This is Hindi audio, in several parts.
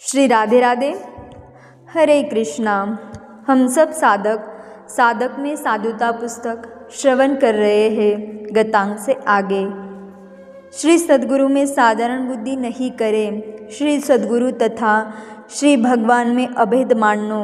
श्री राधे राधे। हरे कृष्णा। हम सब साधक में साधुता पुस्तक श्रवण कर रहे हैं गतांग से आगे। श्री सद्गुरु में साधारण बुद्धि नहीं करें, श्री सद्गुरु तथा श्री भगवान में अभेद मानो।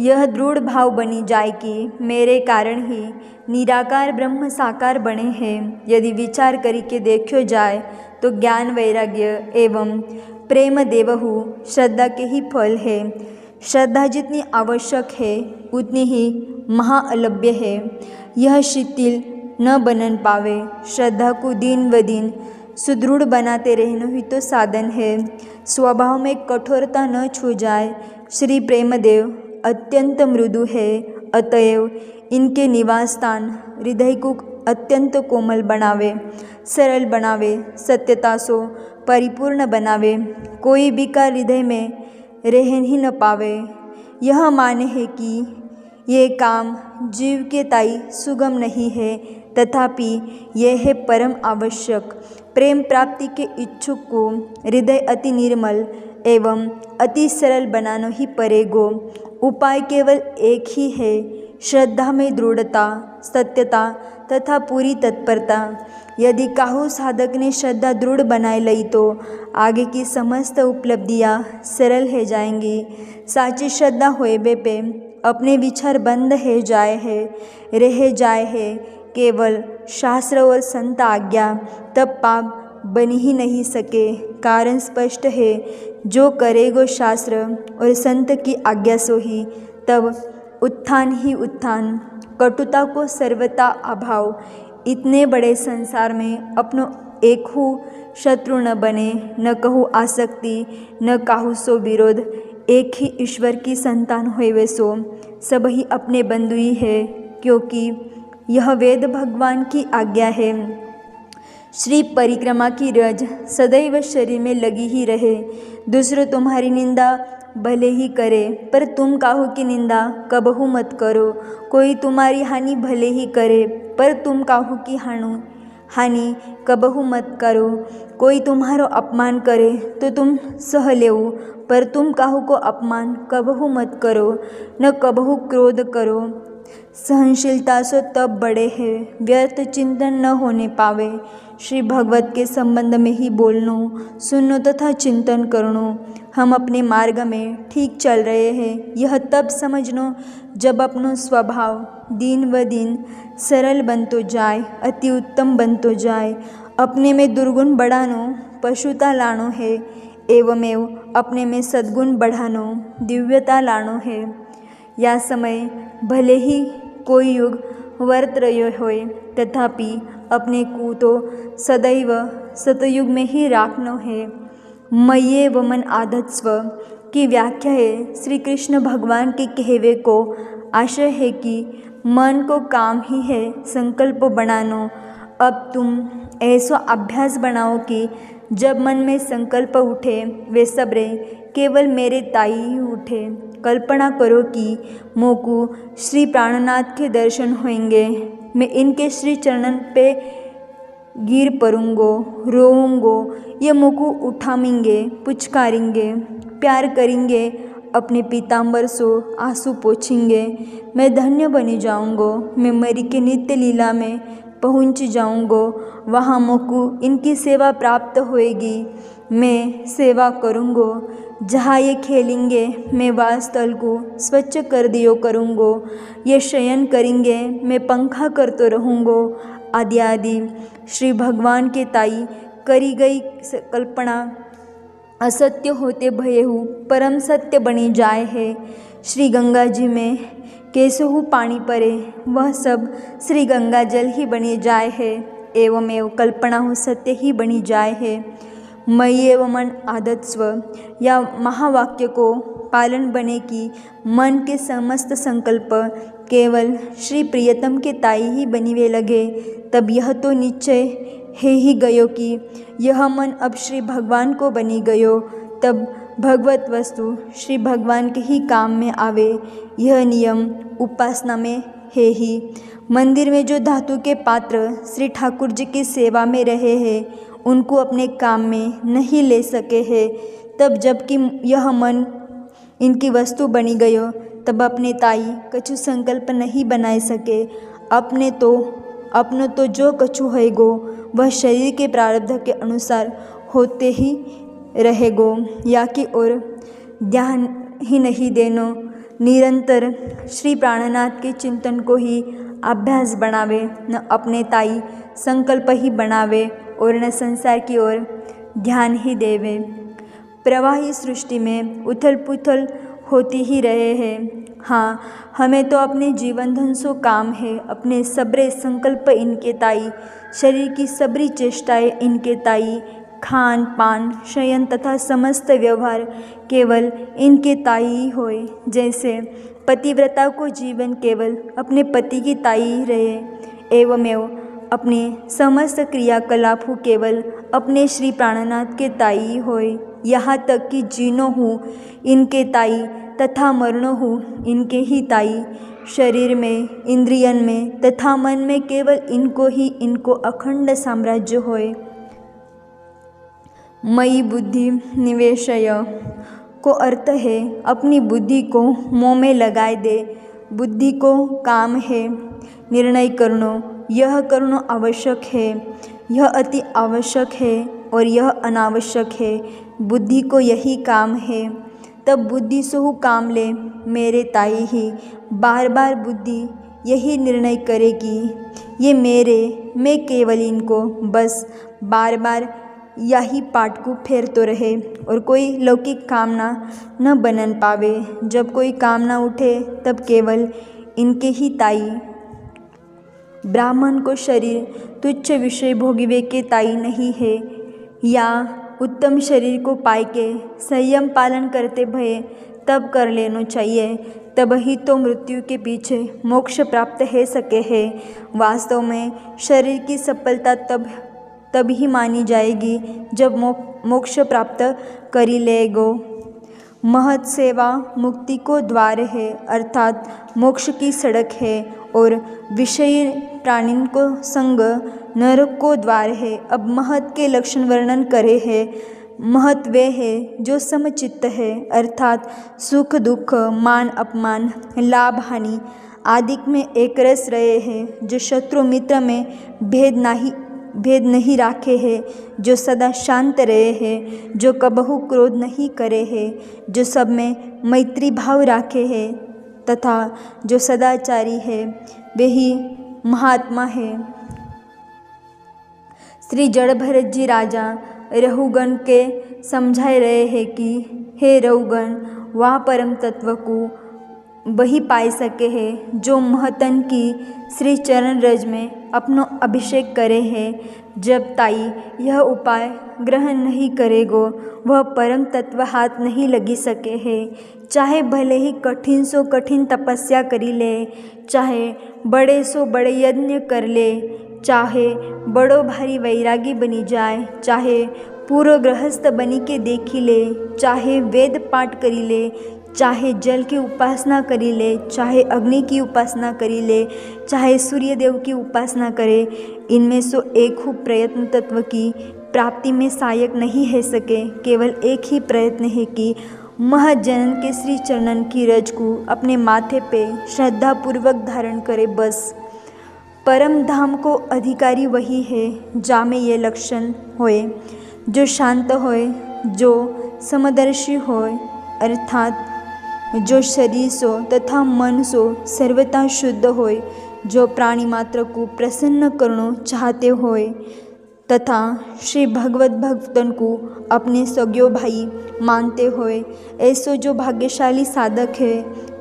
यह दृढ़ भाव बनी जाए कि मेरे कारण ही निराकार ब्रह्म साकार बने हैं। यदि विचार करके देखो जाए तो ज्ञान वैराग्य एवं प्रेम देवहु श्रद्धा के ही फल है। श्रद्धा जितनी आवश्यक है उतनी ही महाअलभ्य है। यह शिथिल न बनन पावे। श्रद्धा को दिन व दिन सुदृढ़ बनाते रहना ही तो साधन है। स्वभाव में कठोरता न छू जाए। श्री प्रेमदेव अत्यंत मृदु है, अतएव इनके निवास स्थान हृदय को अत्यंत कोमल बनावे, सरल बनावे, सत्यता सो परिपूर्ण बनावे। कोई भी का हृदय में रह ही न पावे। यह माने है कि ये काम जीव के ताई सुगम नहीं है, तथापि यह है परम आवश्यक। प्रेम प्राप्ति के इच्छुक को हृदय अति निर्मल एवं अति सरल बनाना ही पड़ेगो। उपाय केवल एक ही है, श्रद्धा में दृढ़ता, सत्यता तथा पूरी तत्परता। यदि काहू साधक ने श्रद्धा दृढ़ बनाए लई तो आगे की समस्त उपलब्धियां सरल हो जाएंगी। साची श्रद्धा होएबे पे अपने विचार बंद है जाए है, रह जाए है केवल शास्त्र और संत आज्ञा, तब पाप बन ही नहीं सके। कारण स्पष्ट है, जो करेगो शास्त्र और संत की आज्ञा सो ही तब उत्थान ही उत्थान। कटुता को सर्वथा अभाव। इतने बड़े संसार में अपनो एक हु शत्रु न बने, न कहू आसक्ति, न काहू सो विरोध। एक ही ईश्वर की संतान होवे सो सब ही अपने बंधु ही है, क्योंकि यह वेद भगवान की आज्ञा है। श्री परिक्रमा की रज सदैव शरीर में लगी ही रहे। दूसरों तुम्हारी निंदा भले ही करे, पर तुम काहू की निंदा कबहू मत करो। कोई तुम्हारी हानि भले ही करे, पर तुम काहू की हानि कबहू मत करो। कोई तुम्हारो अपमान करे तो तुम सह लेऊ, पर तुम काहू को अपमान कबहू मत करो। न कबहू क्रोध करो। सहनशीलता सो तब बड़े है, व्यर्थ चिंतन न होने पावे। श्री भगवत के संबंध में ही बोलनो, सुननो तथा चिंतन करनो। हम अपने मार्ग में ठीक चल रहे हैं, यह तब समझनो जब अपनो स्वभाव दिन व दिन सरल बनतो जाए, अति उत्तम बनतो जाए। अपने में दुर्गुण बढ़ानो पशुता लानो है, एवमेव अपने में सद्गुण बढ़ानो दिव्यता लानो है। या समय भले ही कोई युग वर्त रह्यो होय, तथापि अपने को तो सदैव सतयुग में ही राखनो है। मय्ये वमन आधत्स्व की व्याख्या है श्री कृष्ण भगवान के कहवे को आशय है कि मन को काम ही है संकल्प बनानो। अब तुम ऐसा अभ्यास बनाओ कि जब मन में संकल्प उठे वे सबरे केवल मेरे ताई ही उठे। कल्पना करो कि मोकू श्री प्राणनाथ के दर्शन होंगे। मैं इनके श्री चरणन पे गिर पड़ूंगो, रोऊंगो। ये मोकू उठामेंगे, पुचकारेंगे, प्यार करेंगे, अपने पीताम्बर सो आंसू पोछेंगे। मैं धन्य बनी जाऊंगो। मैं मरी के नित्य लीला में पहुंच जाऊंगो। वहाँ मोकू इनकी सेवा प्राप्त होएगी। मैं सेवा करूंगो। जहाँ ये खेलेंगे मैं वास्थल को स्वच्छ कर दियो करूंगो। ये शयन करेंगे मैं पंखा करतो रहूंगो। आदि आदि श्री भगवान के ताई करी गई कल्पना असत्य होते भयहु परम सत्य बनी जाए है। श्री गंगा जी में कैसहु पानी परे, वह सब श्री गंगा जल ही बनी जाए है। एवमेव कल्पना हो सत्य ही बनी जाए है। मय्ये वमन आधत्स्व या महावाक्य को पालन बने कि मन के समस्त संकल्प केवल श्री प्रियतम के ताई ही बनीवे लगे, तब यह तो निश्चय है ही गयो कि यह मन अब श्री भगवान को बनी गयो। तब भगवत वस्तु श्री भगवान के ही काम में आवे। यह नियम उपासना में है ही। मंदिर में जो धातु के पात्र श्री ठाकुर जी की सेवा में रहे हैं, उनको अपने काम में नहीं ले सके हैं। तब जबकि यह मन इनकी वस्तु बनी गयो, तब अपने ताई कछु संकल्प नहीं बनाए सके। अपनो तो जो कछु होएगो वह शरीर के प्रारब्ध के अनुसार होते ही रहेगो, या कि और ध्यान ही नहीं देनो। निरंतर श्री प्राणनाथ के चिंतन को ही अभ्यास बनावे, न अपने ताई संकल्प ही बनावे और न संसार की ओर ध्यान ही देवे। प्रवाही सृष्टि में उथल पुथल होती ही रहे हैं। हाँ, हमें तो अपने जीवन धन सो काम है, अपने सबरे संकल्प इनके ताई, शरीर की सबरी चेष्टाएं इनके ताई, खान पान शयन तथा समस्त व्यवहार केवल इनके ताई ही होए। जैसे पतिव्रता को जीवन केवल अपने पति की ताई ही रहे, एवमेव अपने समस्त क्रियाकलाप हो केवल अपने श्री प्राणनाथ के ताई होए। यहाँ तक कि जीनो हूँ इनके ताई तथा मरणो हूँ इनके ही ताई। शरीर में, इंद्रियन में तथा मन में केवल इनको अखंड साम्राज्य होए। मयि बुद्धि निवेशय को अर्थ है अपनी बुद्धि को मोह में लगाए दे। बुद्धि को काम है निर्णय करनो, यह करनो आवश्यक है, यह अति आवश्यक है और यह अनावश्यक है। बुद्धि को यही काम है, तब बुद्धि सोहु काम ले मेरे ताई ही। बार बार बुद्धि यही निर्णय करेगी ये मेरे, मैं केवल इनको, बस बार बार यही पाठ को फेरतो रहे और कोई लौकिक कामना न बनन पावे। जब कोई कामना उठे तब केवल इनके ही ताई। ब्राह्मण को शरीर तुच्छ विषय भोगिवे के ताई नहीं है, या उत्तम शरीर को पाए के संयम पालन करते भये तब कर लेना चाहिए, तब ही तो मृत्यु के पीछे मोक्ष प्राप्त है सके है। वास्तव में शरीर की सफलता तब ही मानी जाएगी जब मोक्ष प्राप्त करी लेगो। महत सेवा मुक्ति को द्वार है, अर्थात मोक्ष की सड़क है, और विषयी प्राणी को संग नरक को द्वार है। अब महत के लक्षण वर्णन करे है। महत वे है जो समचित्त है, अर्थात सुख दुख, मान अपमान, लाभ हानि आदि में एक रस रहे हैं, जो शत्रु मित्र में भेद नहीं राखे है, जो सदा शांत रहे हैं, जो कबहु क्रोध नहीं करे है, जो सब में मैत्री भाव राखे है, तथा जो सदाचारी है, वे ही महात्मा है। श्री जड़ भरत जी राजा रहुगण के समझाए रहे हैं कि हे रहुगण, वह परम तत्व को वही पाए सके है जो महतन की श्री चरण रज में अपनो अभिषेक करे है। जब ताई यह उपाय ग्रहण नहीं करेगो, वह परम तत्व हाथ नहीं लगी सके है। चाहे भले ही कठिन सो कठिन तपस्या करी ले, चाहे बड़े सो बड़े यज्ञ कर ले, चाहे बड़ो भारी वैरागी बनी जाए, चाहे पूर्व गृहस्थ बनी के देखी ले, चाहे वेद पाठ करी ले, चाहे जल की उपासना करी ले, चाहे अग्नि की उपासना करी ले, चाहे सूर्य देव की उपासना करे, इनमें सो एक ही प्रयत्न तत्व की प्राप्ति में सहायक नहीं है सके। केवल एक ही प्रयत्न है कि महजनन के श्री चरणन की रज को अपने माथे पे श्रद्धा पूर्वक धारण करे। बस परम धाम को अधिकारी वही है जामे ये लक्षण होए, जो शांत होए, जो समदर्शी होए, अर्थात जो शरीर सो तथा मन सो सर्वथा शुद्ध होए, जो प्राणी मात्र को प्रसन्न करना चाहते होए, तथा श्री भगवत भक्तन को अपने सग्यो भाई मानते होए, ऐसो जो भाग्यशाली साधक है,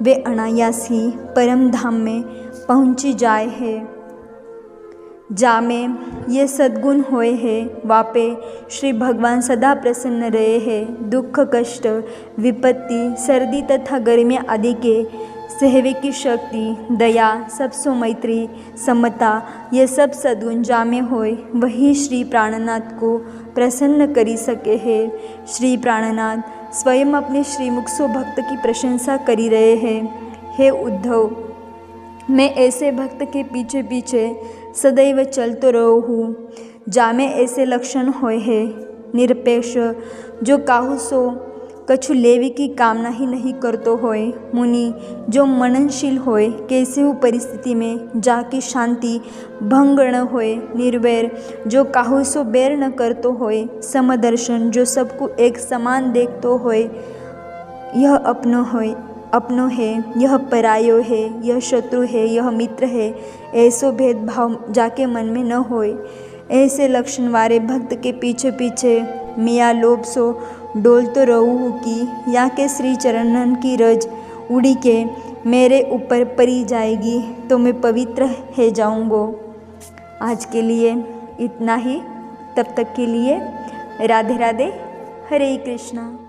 वे अनायास ही परम धाम में पहुँची जाए है। जामे ये सद्गुण होए है, वापे श्री भगवान सदा प्रसन्न रहे हैं। दुख कष्ट विपत्ति सर्दी तथा गर्मी आदि के सहवे की शक्ति, दया, सबसो मैत्री, समता, ये सब सद्गुण जामे होए, वही श्री प्राणनाथ को प्रसन्न करी सके है। श्री प्राणनाथ स्वयं अपने श्रीमुख सो भक्त की प्रशंसा करी रहे हैं। हे उद्धव, मैं ऐसे भक्त के पीछे पीछे सदैव चलतो रहो हूँ जामे ऐसे लक्षण होय है निरपेक्ष जो काहू सो कछु लेवी की कामना ही नहीं करतो होय। मुनि जो मननशील होय कैसे हो परिस्थिति में जाकी शांति भंग न होय। निर्वैर जो काहू सो बैर न करतो होय। समदर्शन जो सबको एक समान देखतो होय। यह अपनो है, यह परायो है, यह शत्रु है, यह मित्र है, ऐसो भेदभाव जाके मन में न होय। ऐसे लक्षण वाले भक्त के पीछे पीछे मिया लोभ सो डोलतो रहूँ कि या के श्री चरणन की रज उड़ी के मेरे ऊपर परी जाएगी तो मैं पवित्र है जाऊँगो। आज के लिए इतना ही। तब तक के लिए राधे राधे, हरे कृष्णा।